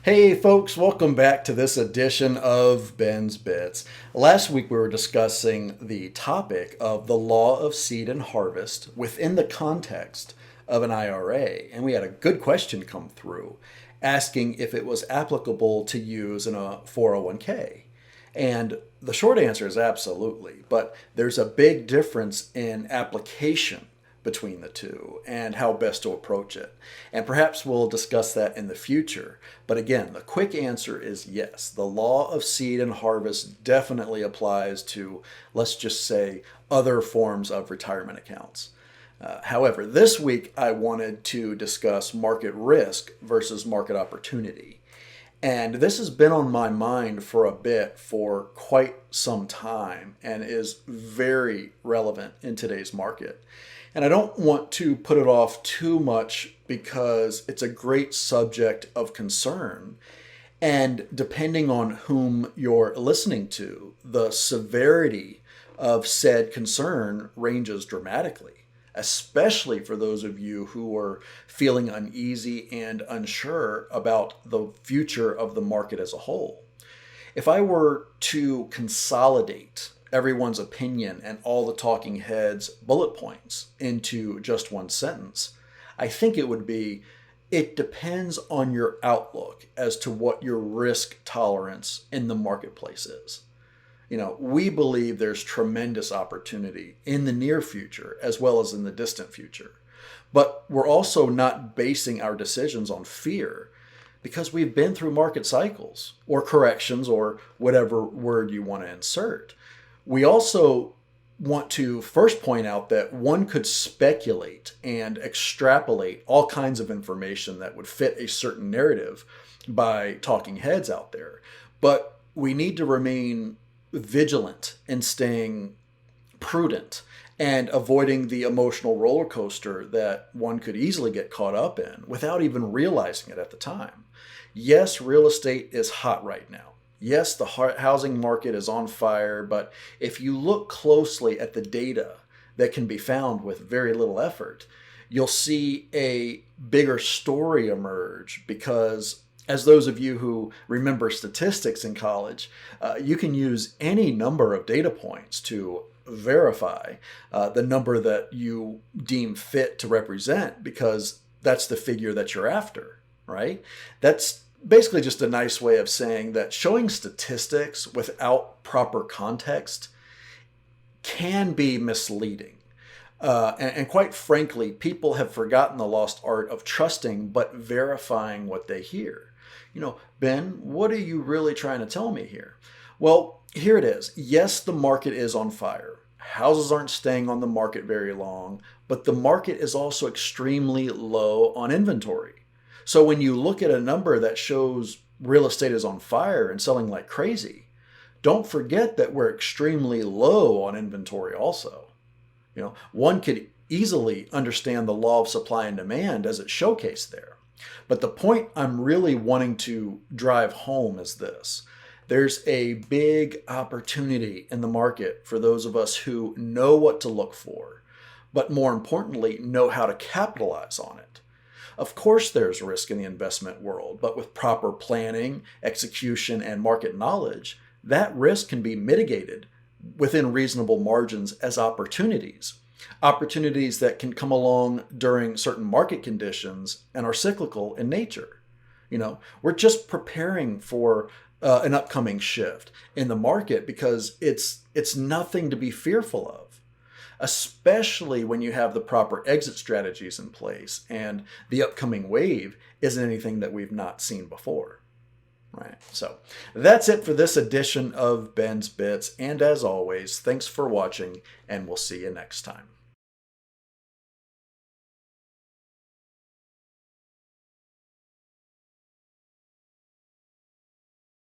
Hey folks, welcome back to this edition of Ben's Bits. Last week we were discussing the topic of the law of seed and harvest within the context of an IRA, and we had a good question come through asking if it was applicable to use in a 401k. And the short answer is absolutely, but there's a big difference in application between the two and how best to approach it. And perhaps we'll discuss that in the future. But again, the quick answer is yes. The law of seed and harvest definitely applies to, let's just say, other forms of retirement accounts. However, this week I wanted to discuss market risk versus market opportunity. And this has been on my mind for a bit for quite some time and is very relevant in today's market. And I don't want to put it off too much because it's a great subject of concern. And depending on whom you're listening to, the severity of said concern ranges dramatically, especially for those of you who are feeling uneasy and unsure about the future of the market as a whole. If I were to consolidate everyone's opinion and all the talking heads' bullet points into just one sentence, I think it would be it depends on your outlook as to what your risk tolerance in the marketplace is. We believe there's tremendous opportunity in the near future as well as in the distant future. But we're also not basing our decisions on fear because we've been through market cycles or corrections or whatever word you want to insert. We also want to first point out that one could speculate and extrapolate all kinds of information that would fit a certain narrative by talking heads out there. But we need to remain vigilant in staying prudent and avoiding the emotional roller coaster that one could easily get caught up in without even realizing it at the time. Yes, real estate is hot right now. Yes, the housing market is on fire, but if you look closely at the data that can be found with very little effort, you'll see a bigger story emerge because as those of you who remember statistics in college, you can use any number of data points to verify the number that you deem fit to represent because that's the figure that you're after, right? That's basically just a nice way of saying that showing statistics without proper context can be misleading. And quite frankly, people have forgotten the lost art of trusting but verifying what they hear. Ben, what are you really trying to tell me here? Well, here it is. Yes, the market is on fire. Houses aren't staying on the market very long, but the market is also extremely low on inventory. So when you look at a number that shows real estate is on fire and selling like crazy, don't forget that we're extremely low on inventory also. One could easily understand the law of supply and demand as it's showcased there. But the point I'm really wanting to drive home is this. There's a big opportunity in the market for those of us who know what to look for, but more importantly, know how to capitalize on it. Of course, there's risk in the investment world, but with proper planning, execution, and market knowledge, that risk can be mitigated within reasonable margins as opportunities. Opportunities that can come along during certain market conditions and are cyclical in nature. We're just preparing for an upcoming shift in the market because it's nothing to be fearful of, especially when you have the proper exit strategies in place and the upcoming wave isn't anything that we've not seen before. Right. So that's it for this edition of Ben's Bits. And as always, thanks for watching, and we'll see you next time.